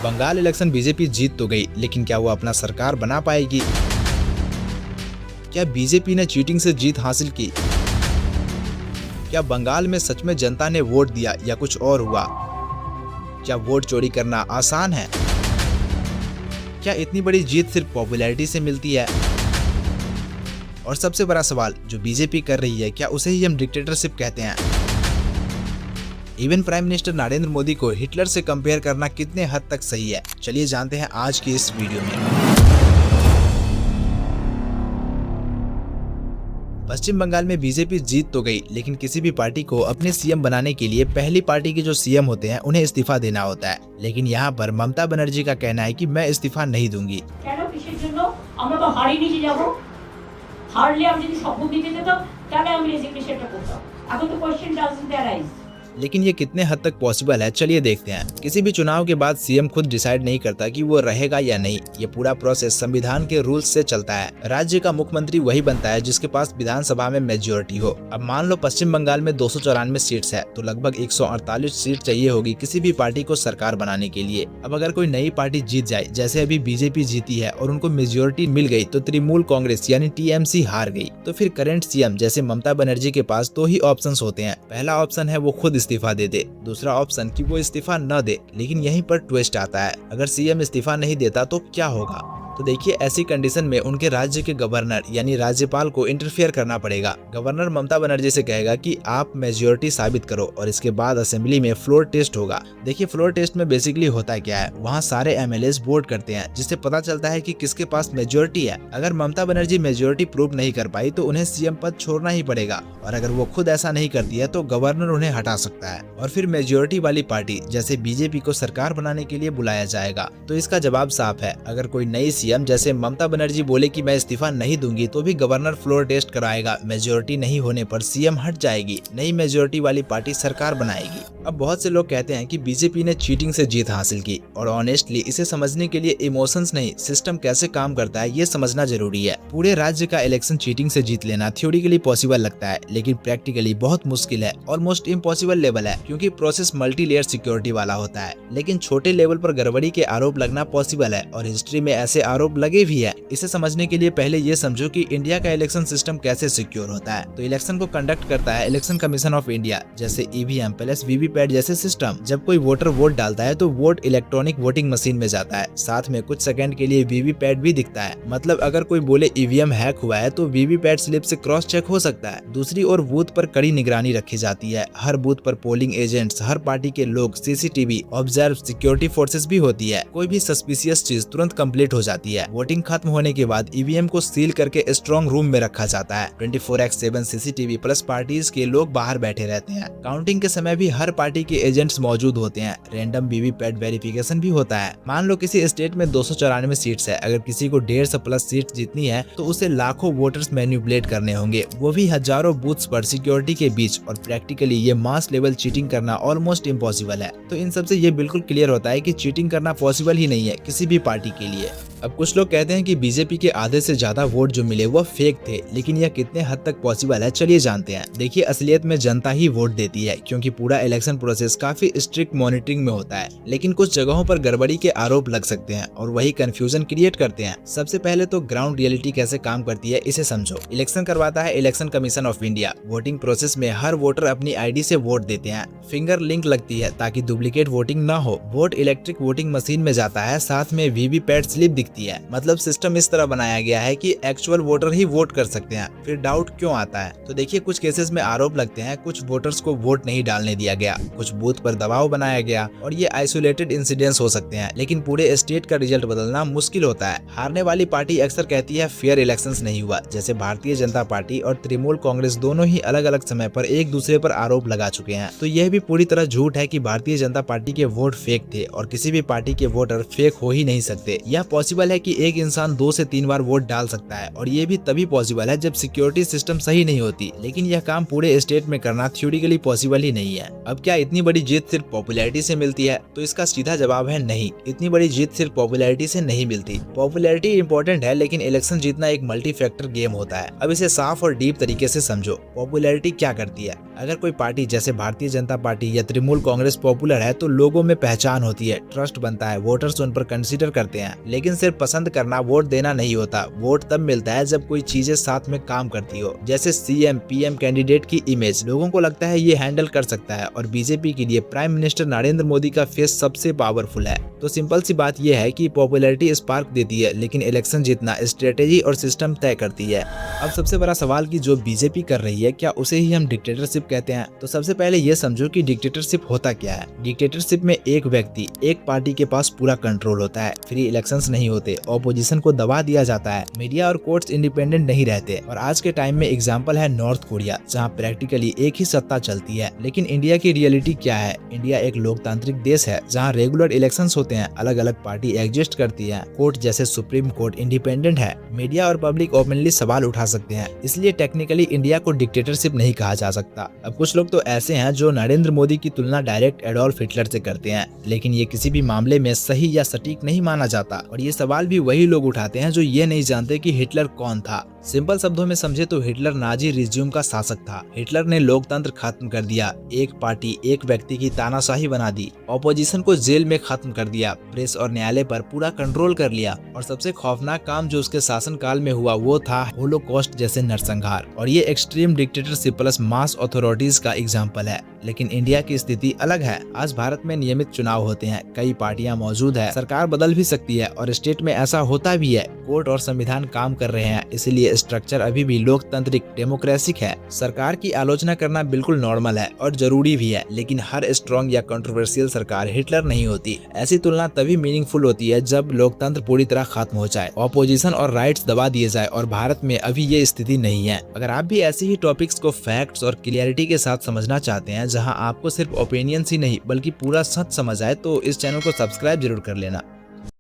Bengal election BJP जीत तो गई, लेकिन क्या वो अपना सरकार बना पाएगी? क्या बीजेपी ने चीटिंग से जीत हासिल की? क्या बंगाल में सच में जनता ने वोट दिया या कुछ और हुआ? क्या वोट चोरी करना आसान है? क्या इतनी बड़ी जीत सिर्फ पॉपुलैरिटी से मिलती है? और सबसे बड़ा सवाल जो बीजेपी कर रही है, क्या उसे ही हम डिक्टेटरशिप कहते हैं? Even prime minister Narendra Modi को हिटलर से कंपेयर करना कितने हद तक सही है, चलिए जानते हैं आज की इस वीडियो में। पश्चिम बंगाल में बीजेपी जीत तो गई, लेकिन किसी भी पार्टी को अपने सीएम बनाने के लिए पहली पार्टी के जो सीएम होते हैं उन्हें इस्तीफा देना होता है। लेकिन यहाँ पर ममता बनर्जी का कहना है कि मैं इस्तीफा नहीं दूंगी। लेकिन ये कितने हद तक पॉसिबल है, चलिए देखते हैं। किसी भी चुनाव के बाद सीएम खुद डिसाइड नहीं करता कि वो रहेगा या नहीं। ये पूरा प्रोसेस संविधान के रूल्स से चलता है। राज्य का मुख्यमंत्री वही बनता है जिसके पास विधानसभा में मेजोरिटी हो। अब मान लो पश्चिम बंगाल में 294 सीट्स है, तो लगभग 148 सीट चाहिए होगी किसी भी पार्टी को सरकार बनाने के लिए। अब अगर कोई नई पार्टी जीत जाए, जैसे अभी बीजेपी जीती है और उनको मेजोरिटी मिल गई, तो तृणमूल कांग्रेस यानी टीएमसी हार गई, तो फिर करंट सीएम जैसे ममता बनर्जी के पास दो ही ऑप्शन होते हैं। पहला ऑप्शन है वो खुद इस्तीफा दे दे, दूसरा ऑप्शन कि वो इस्तीफा न दे। लेकिन यहीं पर ट्विस्ट आता है, अगर सीएम इस्तीफा नहीं देता तो क्या होगा? तो देखिए, ऐसी कंडीशन में उनके राज्य के गवर्नर यानी राज्यपाल को इंटरफेयर करना पड़ेगा। गवर्नर ममता बनर्जी से कहेगा कि आप मेजोरिटी साबित करो और इसके बाद असेंबली में फ्लोर टेस्ट होगा। देखिए, फ्लोर टेस्ट में बेसिकली होता क्या है, वहाँ सारे एमएलएस वोट करते हैं, जिससे पता चलता है कि किसके पास मेजोरिटी है। अगर ममता बनर्जी मेजोरिटी प्रूव नहीं कर पाई तो उन्हें सीएम पद छोड़ना ही पड़ेगा, और अगर वो खुद ऐसा नहीं करती है तो गवर्नर उन्हें हटा सकता है और फिर मेजोरिटी वाली पार्टी जैसे बीजेपी को सरकार बनाने के लिए बुलाया जाएगा। तो इसका जवाब साफ है, अगर कोई नई सीएम जैसे ममता बनर्जी बोले कि मैं इस्तीफा नहीं दूंगी, तो भी गवर्नर फ्लोर टेस्ट कराएगा। मेजोरिटी नहीं होने पर सीएम हट जाएगी, नई मेजोरिटी वाली पार्टी सरकार बनाएगी। अब बहुत से लोग कहते हैं कि बीजेपी ने चीटिंग से जीत हासिल की, और ऑनेस्टली इसे समझने के लिए इमोशंस नहीं, सिस्टम कैसे काम करता है ये समझना जरूरी है। पूरे राज्य का इलेक्शन चीटिंग से जीत लेना थ्योरेटिकली पॉसिबल लगता है, लेकिन प्रैक्टिकली बहुत मुश्किल है, ऑलमोस्ट इम्पॉसिबल लेवल है, क्योंकि प्रोसेस मल्टी लेयर सिक्योरिटी वाला होता है। लेकिन छोटे लेवल पर गड़बड़ी के आरोप लगना पॉसिबल है, और हिस्ट्री में ऐसे आरोप लगे भी है। इसे समझने के लिए पहले ये समझो कि इंडिया का इलेक्शन सिस्टम कैसे सिक्योर होता है। तो इलेक्शन को कंडक्ट करता है इलेक्शन कमीशन ऑफ इंडिया, जैसे ईवीएम प्लस वीवीपैट जैसे सिस्टम। जब कोई वोटर वोट डालता है तो वोट इलेक्ट्रॉनिक वोटिंग मशीन में जाता है, साथ में कुछ सेकंड के लिए वीवीपैट भी दिखता है। मतलब अगर कोई बोले ईवीएम हैक हुआ है तो वीवीपैट स्लिप से क्रॉस चेक हो सकता है। दूसरी ओर बूथ पर कड़ी निगरानी रखी जाती है। हर बूथ पर पोलिंग एजेंट्स, हर पार्टी के लोग, सीसीटीवी, ऑब्जर्व, सिक्योरिटी फोर्सेस भी होती है। कोई भी सस्पिशियस चीज तुरंत कंप्लीट हो जाती है। वोटिंग खत्म होने के बाद ईवीएम को सील करके स्ट्रॉन्ग रूम में रखा जाता है। 24/7 सीसीटीवी प्लस पार्टीज के लोग बाहर बैठे रहते हैं। काउंटिंग के समय भी हर पार्टी के एजेंट्स मौजूद होते हैं। रैंडम वीवीपैट वेरिफिकेशन भी होता है। मान लो किसी स्टेट में 294 सीट्स है, अगर किसी को 150 प्लस सीट जीतनी है तो उसे लाखों वोटर्स मैनिपुलेट करने होंगे, वो भी हजारों बूथ्स पर सिक्योरिटी के बीच। और प्रैक्टिकली ये मास लेवल चीटिंग करना ऑलमोस्ट इम्पॉसिबल है। तो इन सबसे ये बिल्कुल क्लियर होता है कि चीटिंग करना पॉसिबल ही नहीं है किसी भी पार्टी के लिए। अब कुछ लोग कहते हैं कि बीजेपी के आधे से ज्यादा वोट जो मिले वो फेक थे, लेकिन यह कितने हद तक पॉसिबल है, चलिए जानते हैं। देखिए, असलियत में जनता ही वोट देती है, क्योंकि पूरा इलेक्शन प्रोसेस काफी स्ट्रिक्ट मॉनिटरिंग में होता है। लेकिन कुछ जगहों पर गड़बड़ी के आरोप लग सकते हैं और वही कंफ्यूजन क्रिएट करते हैं। सबसे पहले तो ग्राउंड रियलिटी कैसे काम करती है इसे समझो। इलेक्शन करवाता है election commission of India. Voting process में हर वोटर अपनी आईडी से वोट देते हैं। फिंगर लिंक लगती है ताकि डुप्लीकेट वोटिंग न हो। वोट इलेक्ट्रिक वोटिंग मशीन में जाता है, साथ में वीवीपैट स्लिप दिखती है। मतलब सिस्टम इस तरह बनाया गया है कि एक्चुअल वोटर ही वोट कर सकते हैं। फिर डाउट क्यों आता है? तो देखिए, कुछ केसेस में आरोप लगते हैं कुछ वोटर्स को वोट नहीं डालने दिया गया, कुछ बूथ पर दबाव बनाया गया, और ये आइसोलेटेड इंसिडेंट्स हो सकते हैं। लेकिन पूरे स्टेट का रिजल्ट बदलना मुश्किल होता है। हारने वाली पार्टी अक्सर कहती है फेयर इलेक्शंस नहीं हुआ, जैसे भारतीय जनता पार्टी और तृणमूल कांग्रेस दोनों ही अलग अलग समय पर एक दूसरे पर आरोप लगा चुके हैं। तो यह भी पूरी तरह झूठ है कि भारतीय जनता पार्टी के वोट फेक थे, और किसी भी पार्टी के वोटर फेक हो ही नहीं सकते। यह पॉसिबल पॉसिबल है कि एक इंसान 2 से 3 बार वोट डाल सकता है, और ये भी तभी पॉसिबल है जब सिक्योरिटी सिस्टम सही नहीं होती। लेकिन यह काम पूरे स्टेट में करना थ्योरेटिकली पॉसिबल ही नहीं है। अब क्या इतनी बड़ी जीत सिर्फ पॉपुलैरिटी से मिलती है? तो इसका सीधा जवाब है नहीं। इतनी बड़ी जीत सिर्फ पॉपुलैरिटी से नहीं मिलती। पॉपुलैरिटी इंपॉर्टेंट है, लेकिन इलेक्शन जीतना एक मल्टी फैक्टर गेम होता है। अब इसे साफ और डीप तरीके से समझो। पॉपुलैरिटी क्या करती है? अगर कोई पार्टी जैसे भारतीय जनता पार्टी या तृणमूल कांग्रेस पॉपुलर है तो लोगों में पहचान होती है, ट्रस्ट बनता है, वोटर्स उन पर कंसीडर करते हैं। लेकिन सिर्फ पसंद करना वोट देना नहीं होता। वोट तब मिलता है जब कोई चीजें साथ में काम करती हो, जैसे सीएम पीएम कैंडिडेट की इमेज। लोगों को लगता है ये हैंडल कर सकता है, और बीजेपी के लिए प्राइम मिनिस्टर नरेंद्र मोदी का फेस सबसे पावरफुल है। तो सिंपल सी बात यह है कि पॉपुलैरिटी स्पार्क देती है, लेकिन इलेक्शन जीतना स्ट्रेटेजी और सिस्टम तय करती है। अब सबसे बड़ा सवाल कि जो बीजेपी कर रही है, क्या उसे ही हम डिक्टेटरशिप कहते हैं? तो सबसे पहले ये समझो कि डिक्टेटरशिप होता क्या है। डिक्टेटरशिप में एक व्यक्ति, एक पार्टी के पास पूरा कंट्रोल होता है, फ्री इलेक्शंस नहीं होते, ऑपोजिशन को दबा दिया जाता है, मीडिया और कोर्ट्स इंडिपेंडेंट नहीं रहते। और आज के टाइम में एग्जांपल है नॉर्थ कोरिया, जहां प्रैक्टिकली एक ही सत्ता चलती है। लेकिन इंडिया की रियलिटी क्या है? इंडिया एक लोकतांत्रिक देश है जहाँ रेगुलर इलेक्शंस होते हैं, अलग अलग पार्टी एग्जिस्ट करती है, कोर्ट जैसे सुप्रीम कोर्ट इंडिपेंडेंट है, मीडिया और पब्लिक ओपनली सवाल उठा सकते हैं। इसलिए टेक्निकली इंडिया को डिक्टेटरशिप नहीं कहा जा सकता। अब कुछ लोग तो ऐसे हैं जो नरेंद्र मोदी की तुलना डायरेक्ट एडोल्फ हिटलर से करते हैं, लेकिन ये किसी भी मामले में सही या सटीक नहीं माना जाता। और ये सवाल भी वही लोग उठाते हैं जो ये नहीं जानते कि हिटलर कौन था। सिंपल शब्दों में समझे तो हिटलर नाजी रिज्यूम का शासक था। हिटलर ने लोकतंत्र खत्म कर दिया, एक पार्टी एक व्यक्ति की तानाशाही बना दी, ऑपोजिशन को जेल में खत्म कर दिया, प्रेस और न्यायालय पर पूरा कंट्रोल कर लिया। और सबसे खौफनाक काम जो उसके शासनकाल में हुआ वो था होलोकॉस्ट जैसे नरसंहार। और ये extreme dictatorship plus mass authorities का एग्जाम्पल है। लेकिन इंडिया की स्थिति अलग है। आज भारत में नियमित चुनाव होते हैं, कई पार्टियां मौजूद है, सरकार बदल भी सकती है, और स्टेट में ऐसा होता भी है। कोर्ट और संविधान काम कर रहे हैं, इसलिए स्ट्रक्चर अभी भी लोकतांत्रिक डेमोक्रेसिक है। सरकार की आलोचना करना बिल्कुल नॉर्मल है और जरूरी भी है, लेकिन हर स्ट्रॉन्ग या कंट्रोवर्शियल सरकार हिटलर नहीं होती। ऐसी तुलना तभी मीनिंगफुल होती है जब लोकतंत्र पूरी तरह खत्म हो जाए, ऑपोजिशन और राइट्स दबा दिए जाए, और भारत में अभी ये स्थिति नहीं है। अगर आप भी ऐसे ही टॉपिक्स को फैक्ट्स और क्लियरिटी के साथ समझना चाहते हैं, जहां आपको सिर्फ ओपिनियंस ही नहीं बल्कि पूरा सच समझ आए, तो इस चैनल को सब्सक्राइब जरूर कर लेना।